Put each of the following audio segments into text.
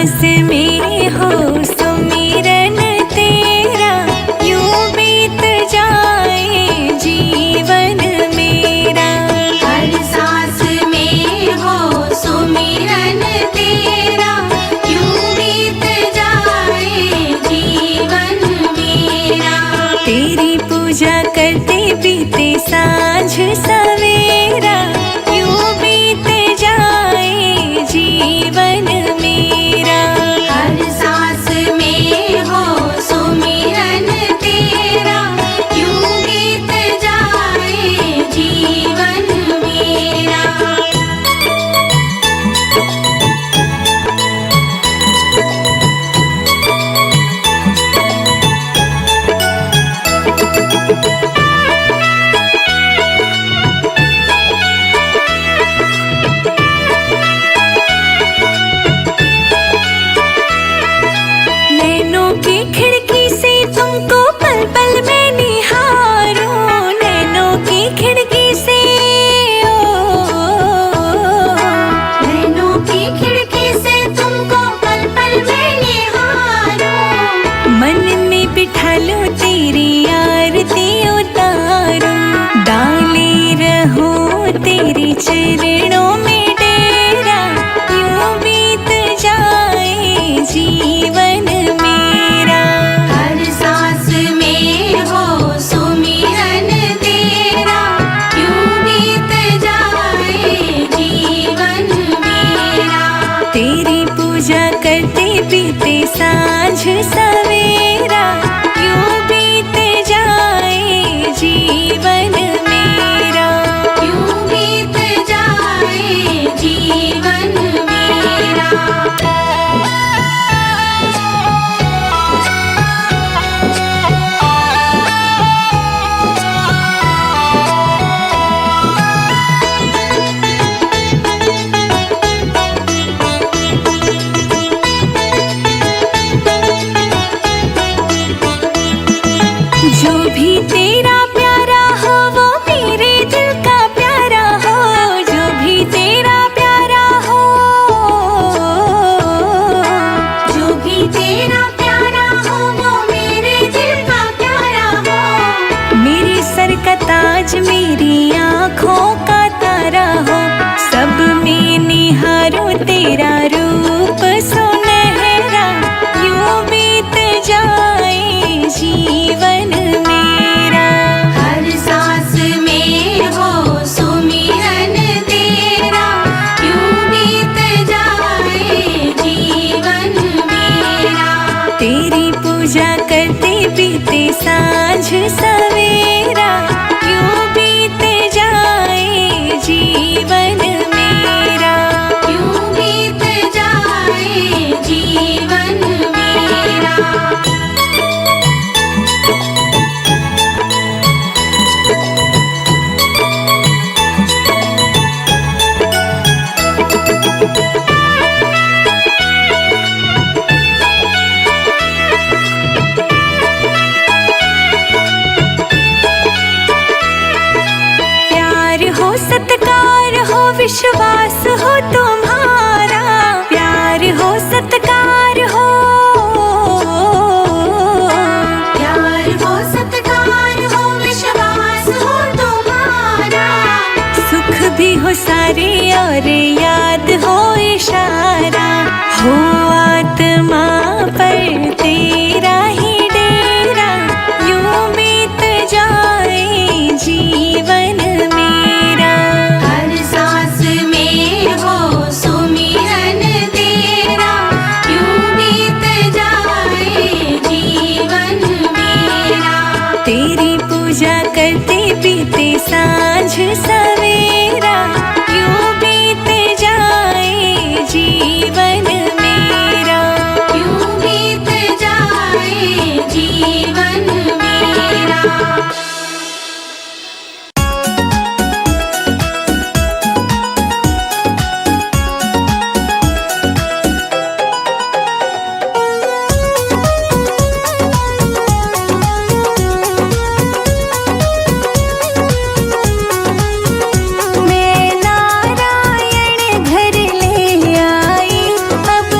सांस में हो सुमिरन तेरा, यूं बीत जाए जीवन मेरा। हर सांस में हो सुमिरन तेरा, यूं बीत जाए जीवन मेरा। तेरी पूजा करते बीते सांझ सवेरा, यूं बीत जाए जीवन मेरा। हर सांस में हो सुमिरन तेरा, यूं बीत जाए जीवन मेरा। नैनों की खिड़की से तुमको पल पल में निहारूं, नैनों की खिड़की से नैनों की खिड़की से तुमको पल पल में निहारूं। मन में बिठा लूं तेरी आरती उतारूं, डाले रहूं तेरे चरणों में डेरा, यूं बीत जाए जीवन मेरा। हर सांस में हो सुमिरन तेरा, यूं बीत जाए जीवन मेरा। तेरी पूजा करते बीते सांझ सवेरा, यूं बीत जाए जीवन मेरा। यूं बीत जाए जीवन मेरा। जो भी तेरा प्यारा हो वो मेरे दिल का प्यारा हो, जो भी तेरा प्यारा हो, जो भी तेरा प्यारा हो वो मेरे दिल का प्यारा हो। मेरे सर का ताज मेरी आँखों का तारा हो, सब में निहारूं तेरा रूप सुनहरा, यूं बीत जाए जीवन मेरा। हर सांस में हो सुमिरन तेरा, यूं बीत जाए जीवन मेरा। तेरी पूजा करते बीते सांझ सवेरा, यूं बीत जाए जीवन मेरा। यूं बीत जाए जीवन मेरा। प्यार हो सत्कार हो विश्वास हो तुम्हारा, प्यार हो सत्कार हो, प्यार हो सत्कार हो विश्वास हो तुम्हारा। सुख भी हो सारे और याद हो इशारा, हो आत्मा पर तेरा ही डेरा, यूं बीत जाए जीवन मेरा। हर सांस में हो सुमिरन तेरा, यूं बीत जाए जीवन मेरा। तेरी पूजा करते बीते सांझ सवेरा, यूं बीत जाए जीवन मेरा। यूं बीत जाए जीवन मेरा। मैं नारायण घर ले आई, अब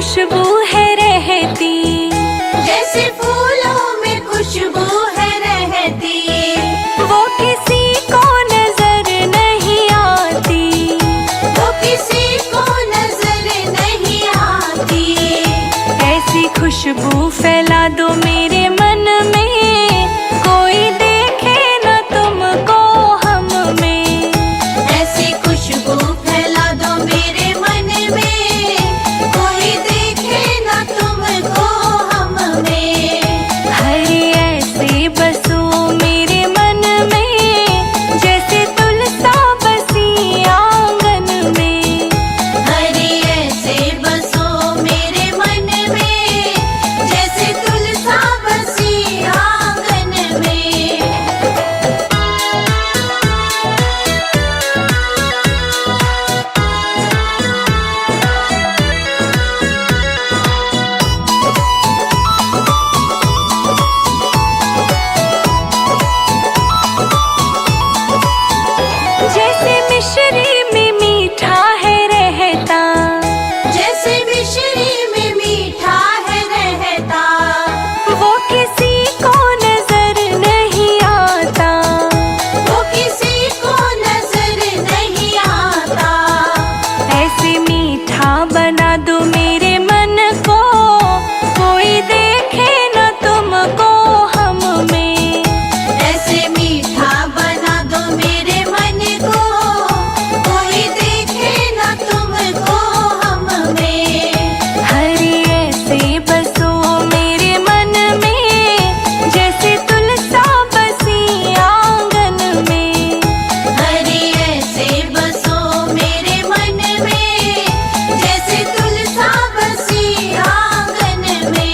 खुशबू है रहती, जैसे फूलों में खुशबू है रहती, वो किसी को नजर नहीं आती, वो किसी को नजर नहीं आती। ऐसी खुशबू फैला दो मेरे मन में, कोई देखे न तुमको हम में। ऐसी खुशबू फैला दो मेरे मन में, कोई देखे ना तुमको हम में। हरे ऐसे बसो मेरे मन में, जैसे तुलसा बसी आंगन में। हरे ऐसे बसो मेरे मन में, जैसे तुलसा बसी आंगन में। जैसे मिश्री में मीठा है रहता, जैसे मिश्री में मीठा है रहता, वो किसी को नजर नहीं आता। वो किसी को नजर नहीं आता। ऐसे मीठा बना दो मेरे मन को, कोई देखे न तुमको हम में। ऐसे मीठा बना दो मेरे मन को, कोई देखे ना तुमको हम में। हरे ऐसे बसो मेरे मन में, जैसे तुलसा बसी आंगन में। हरे ऐसे बसो मेरे मन में, जैसे तुलसा बसी आंगन में।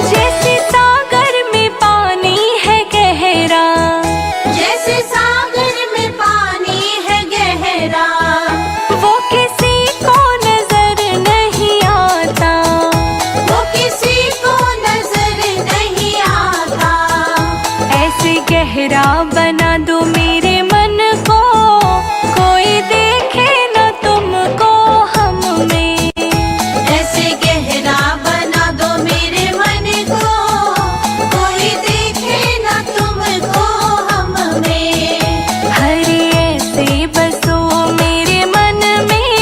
जैसे सागर में पानी है गहरा, जैसे सागर में पानी है गहरा, वो किसी को नजर नहीं आता। वो किसी को नजर नहीं आता। ऐसे गहरा बना दो मेरे मन को, कोई देखे न तुमको हम में। ऐसे गहरा बना दो मेरे मन को, कोई देखे ना तुमको हम में। हरे ऐसे बसो मेरे मन में,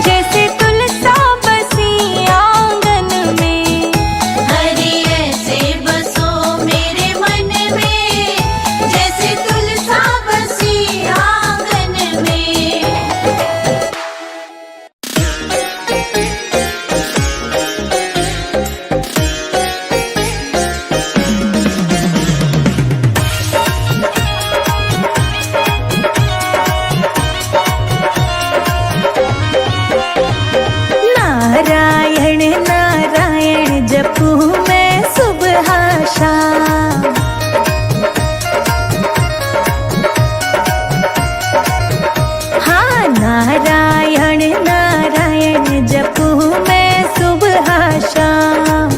जैसे तुलसा बसी आंगन में। हरे ऐसे बसो मेरे मन में, जैसे तुलसा बसी आंगन में। नारायण नारायण जपू मैं सुबह शाम, हाँ नारायण नारायण जपू मैं सुबह शाम।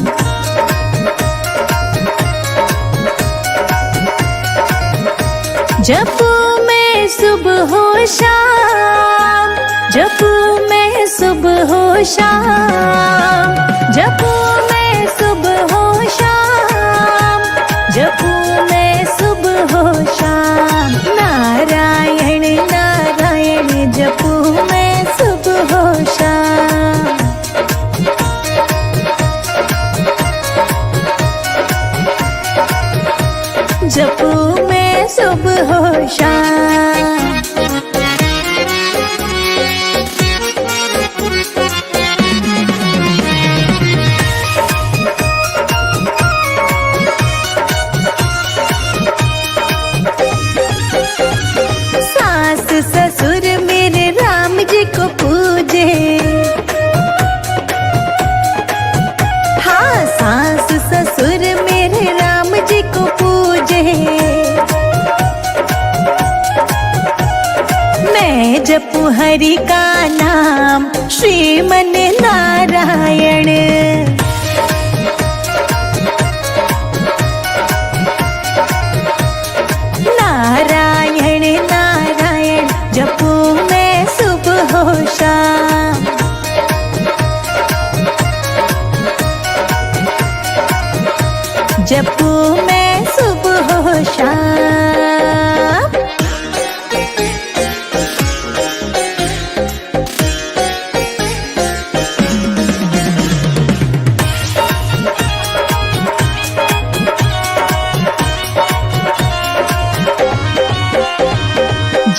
जपू मैं सुबह हो शाम, जपू मैं सुबह हो शाम, जपू मैं सुबह हो शाम, जपू मैं सुबह हो शाम। नारायण नारायण जपू मैं सुबह हो शाम। जपू मैं सुबह हो शाम। सास ससुर मेरे राम जी को पूजे, हाँ सास ससुर मेरे राम जी को पूजे। मैं मैं जपू हरि का नाम श्रीमन नारायण। नारायण नारायण जपू मैं सुबह हो शाम। जपू मैं सुबह हो शाम।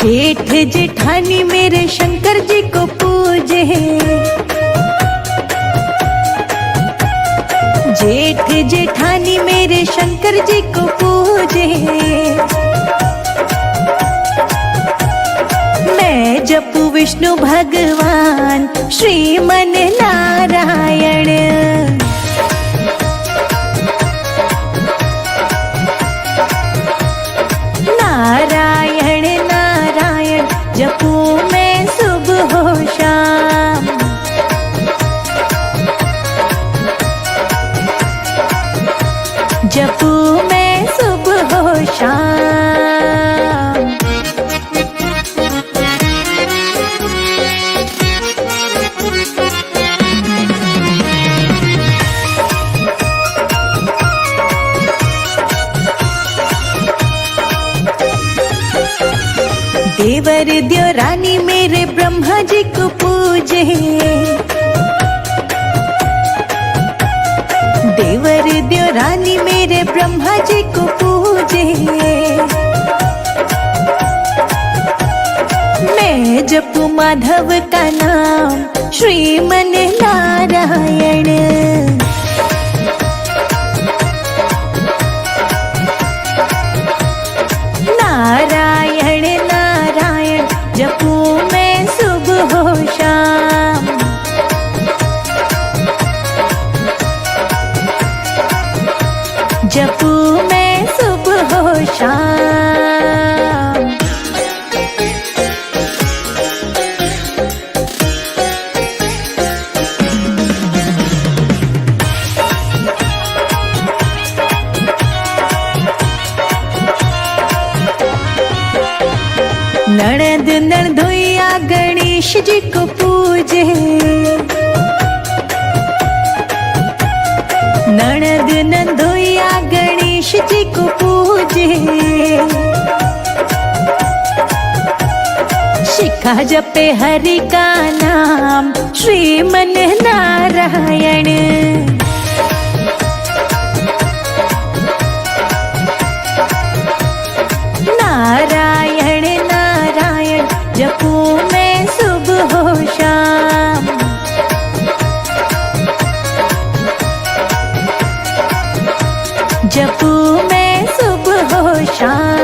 जेठ जेठानी मेरे शंकर जी को पूजे। जेठ जेठानी मेरे शंकर जी को पूजे। मैं जपू विष्णु भगवान श्रीमन नारायण। नारायण नारायण जपू मैं सुबह हो शाम। जपू मैं सुबह हो शाम। देवर द्यो रानी मेरे ब्रह्मा जी को पूजे। देवर द्यो रानी मेरे ब्रह्मा जी को पूजे। मैं जपू माधव का नाम श्रीमन नारायण। नारायण नारायण जपू मैं सुबह हो शाम। जपू मैं सुबह हो शाम। ननद ननदोइया गणेश जी को पूजे। ननद नंदोइया गणेश जी को पूजे। शिखा जपे हरि का नाम श्रीमन नारायण। नारायण नारायण जपू मैं सुबह हो शाम। जपू मैं सुबह हो शाम।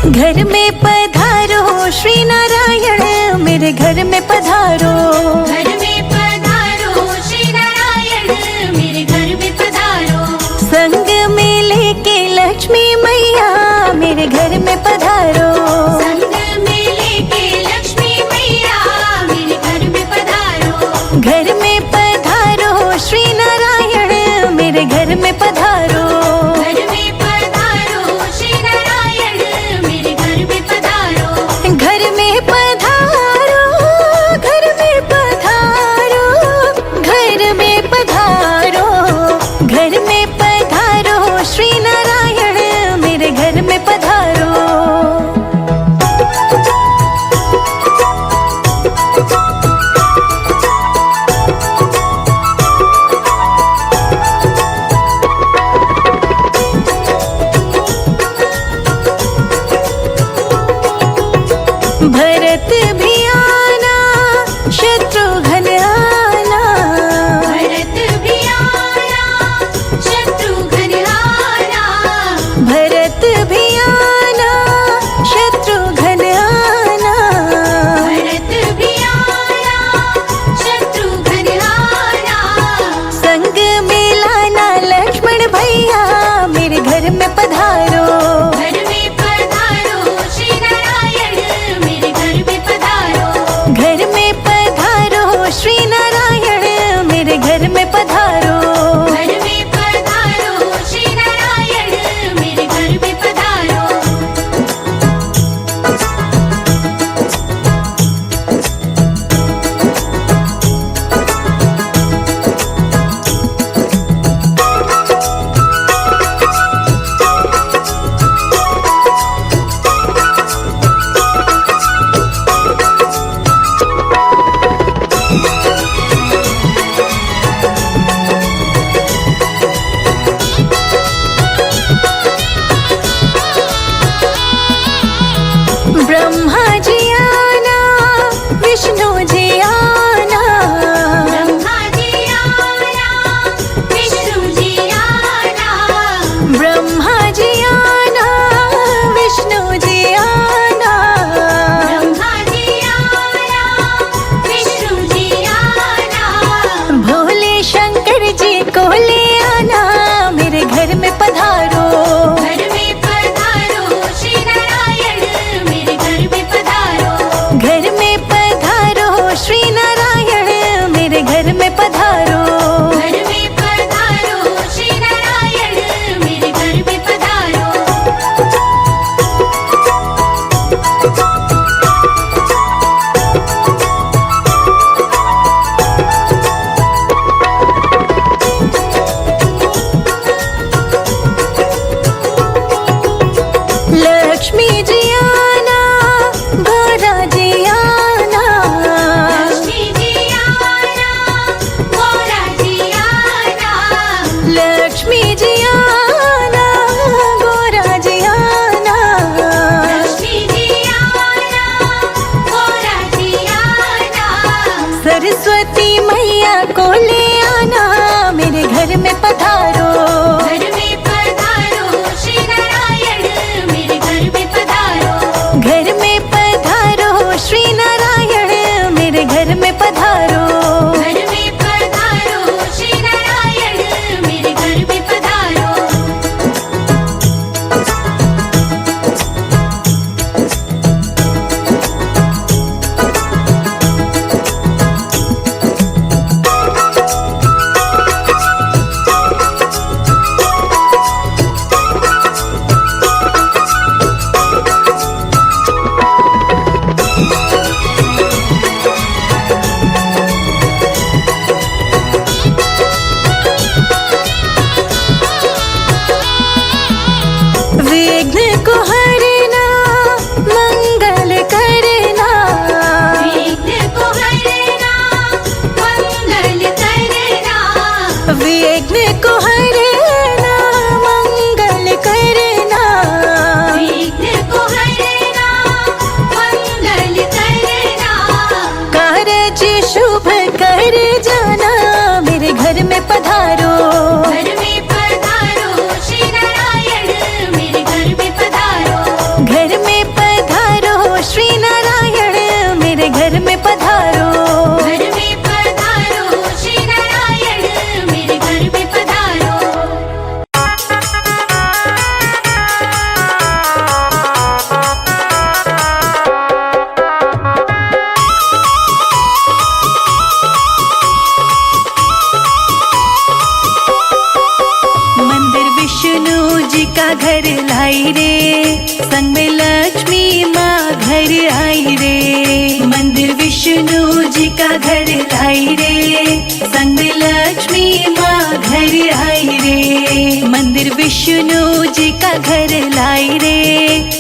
घर में पधारो श्री नारायण मेरे घर में पधारो। घर में पधारो श्री नारायण मेरे घर में पधारो। संग में लेके लक्ष्मी मैया मेरे घर में पधारो। संग में लेके लक्ष्मी मैया मेरे घर में पधारो। घर में पधारो श्री नारायण मेरे घर में पधारो। घर में पधारो श्री नारायण मेरे घर में पधारो। घर में पधारो घर में पधारो घर में पधारो। घर में पधारो श्री नारायण मेरे घर में पधारो। भरत भी आना शत्रुघ्न आना। भरत भी आना शत्रुघ्न आना। भरत भी आना शत्रुघ्न आना। भरत भी आना शत्रुघ्न आना। संग में लाना लक्ष्मण भैया मेरे घर में पधारो। घर में पधारो श्री नारायण मेरे घर में पधारो। घर में पधारो श्री नारायण मेरे घर में पधारो। घर में पधारो श्री नारायण मेरे घर में पधारो। ब्रह्मा जी आना विष्णु जी आना। ब्रह्मा जी आना विष्णु जी आना। ब्रह्मा जी आना विष्णु जी आना। ब्रह्मा जी आना विष्णु जी आना। भोले शंकर जी को ले आना मेरे घर में पधारो। घर में पधारो श्री नारायण मेरे घर में पधारो। घर में पधारो श्री नारायण मेरे घर में पधारो। घर में पधारो श्री नारायण मेरे घर में पधारो। लक्ष्मी जी आना गौरा जी आना। लक्ष्मी जी आना गौरा जी आना। लक्ष्मी जी आना गौरा जी आना। लक्ष्मी जी आना गौरा जी आना। सरस्वती मैया को ले आना मेरे घर में पधारो। घर में पधारो श्री नारायण मेरे घर में पधारो। घर में पधारो श्री नारायण मेरे घर में पधारो। घर में पधारो श्री नारायण मेरे घर में पधारो। विघ्न को हरना मंगल करना। विघ्न को हरना मंगल करना। विघ्न को हरना मंगल करना। विघ्न को हरना मंगल करना। कारज शुभ कर जाना मेरे घर में पधारो। घर में पधारो श्री नारायण मेरे घर में पधारो। घर में मेरे घर में पधारो। घर में पधारो श्री नारायण, मेरे घर में पधारो। मंदिर विष्णु जी का घर लाई रे, संग में लक्ष्मी माँ घर आई रे। मंदिर विष्णु जी का घर लाई रे, संग में लक्ष्मी माँ घर आई रे। मंदिर विष्णु जी का घर लाई रे,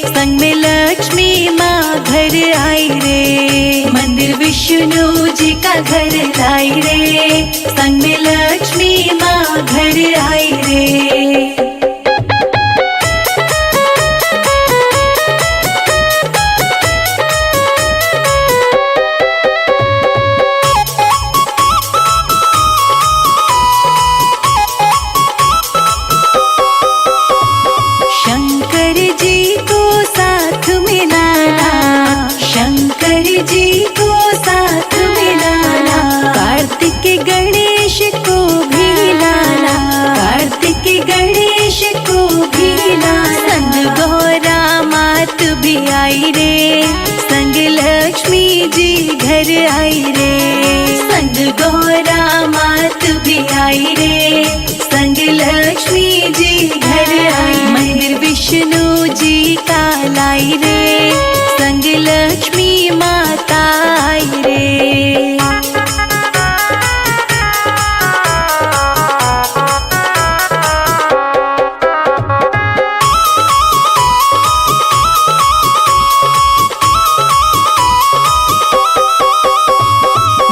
संग में लक्ष्मी माँ घर आई रे। मंदिर विष्णु जी का घर लाई रे, संग में लक्ष्मी माँ घर आई रे। शंकर जी को साथ मिलाना, शंकर जी को साथ मिलाना। कार्तिक गणेश को भी लाना, कार्तिक गणेश को भी लाना। संग गौरा मात भी आई रे, संग लक्ष्मी जी घर आई रे। संग गौरा मात भी आई रे, संग लक्ष्मी जी घर आई। मंदिर विष्णु जी का लाई रे, संग लक्ष्मी माता आई रे।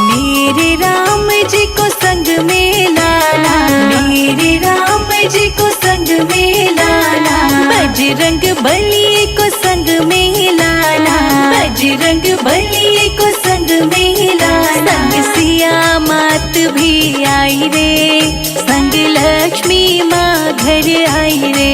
मेरे राम जी को संग में लाना, मेरे राम जी को संग में लाना। बजरंग बली को संग में लाना, बजरंग बली को संग में लाना। संग सिया मात भी आई रे, संग लक्ष्मी माँ घर आई रे।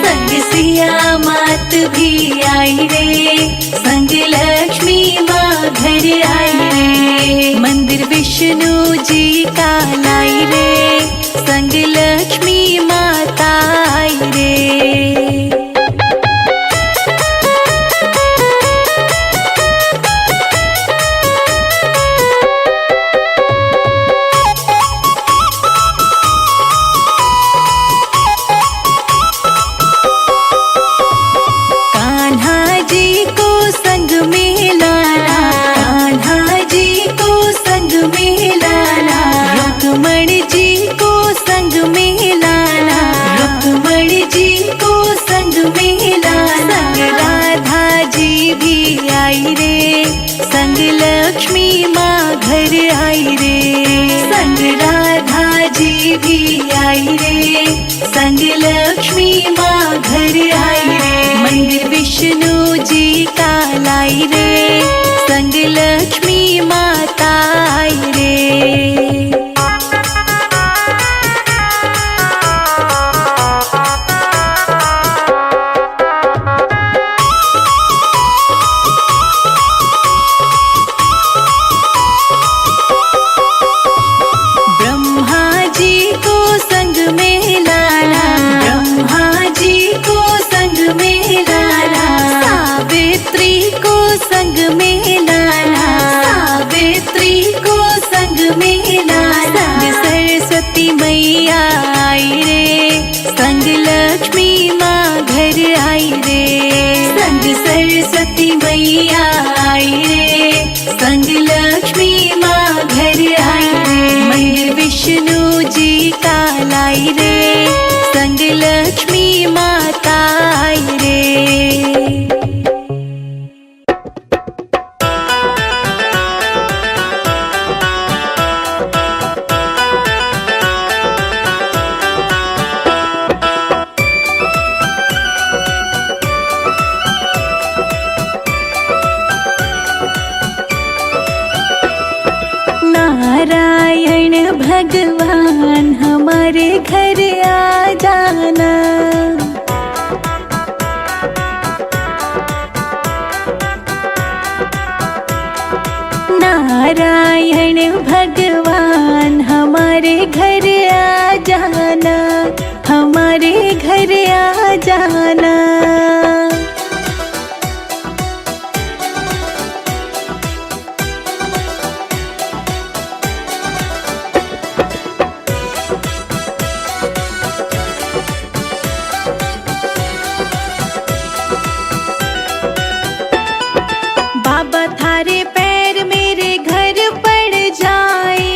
संग सिया मात भी आई रे, संग लक्ष्मी माँ घर आई रे। मंदिर विष्णु जी का लाई रे, संग लक्ष्मी माता आई रे। कान्हा जी को संग में लाना, कान्हा जी को संग में लाना। रुक्मण जी को संग में लाना, रुक्मण जी को संग में लाना। संग राधा जी भी आई रे, संग लक्ष्मी माँ घर आई रे। संग राधा जी भी आई रे, संग लक्ष्मी माँ घर आई रे। मंदिर विष्णु जी का लाई रे, संग लक्ष्मी माता आई रे। ब्रह्मा जी को संग में लाना, ब्रह्मा जी को संग में लाना। सावित्री को संग में लाना, सावित्री को संग में लाना। संग सरस्वती मैया आई रे, संग लक्ष्मी माँ घर आई रे। संग सरस्वती मैया आई रे, संग लक्ष्मी माँ घर आई रे। मंदिर विष्णु जी का लाई रे, संग लक्ष्मी माता आई रे। नारायण भगवान हमारे घर आ जाना। नारायण भगवान हमारे घर आ जाना, हमारे घर आ जाना। बाबा थारे पैर मेरे घर पड़ जाए,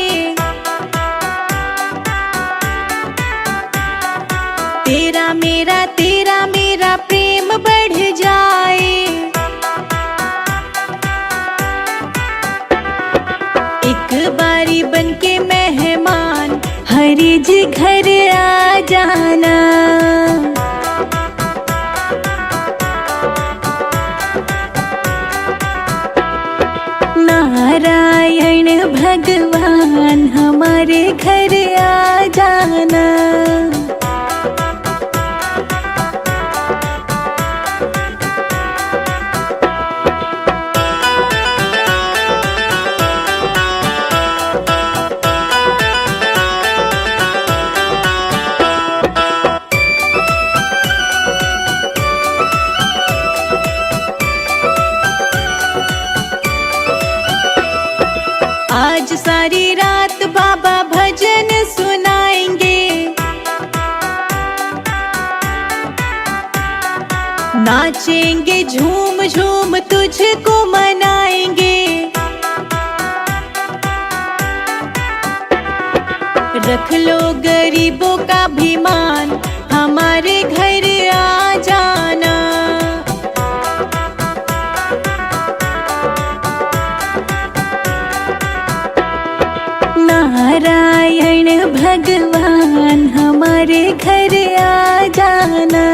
तेरा मेरा प्रेम बढ़ जाए। एक बारी बनके मेहमान हरि जी घर आ जाना। नारायण भगवान हमारे घर आ जाना। आज सारी रात बाबा भजन सुनाएंगे, नाचेंगे झूम झूम तुझको मनाएंगे। रख लो गरीबों का भी मान, हमारे घर आ जाना। नारायण भगवान हमारे घर आ जाना।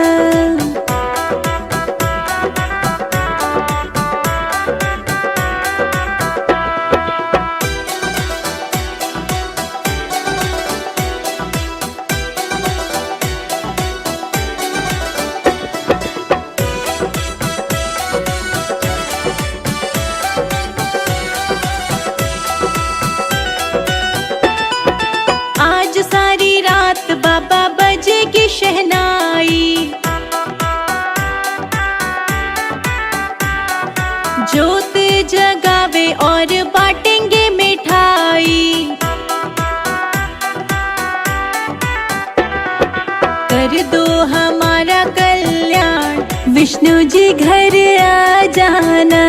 आज सारी रात बाबा बजेगी शहनाई, जोत जगावे और बांटेंगे मिठाई। कर दो हमारा कल्याण, विष्णु जी घर आ जाना।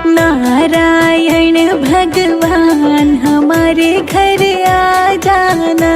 नारायण भगवान हमारे घर आ जाना।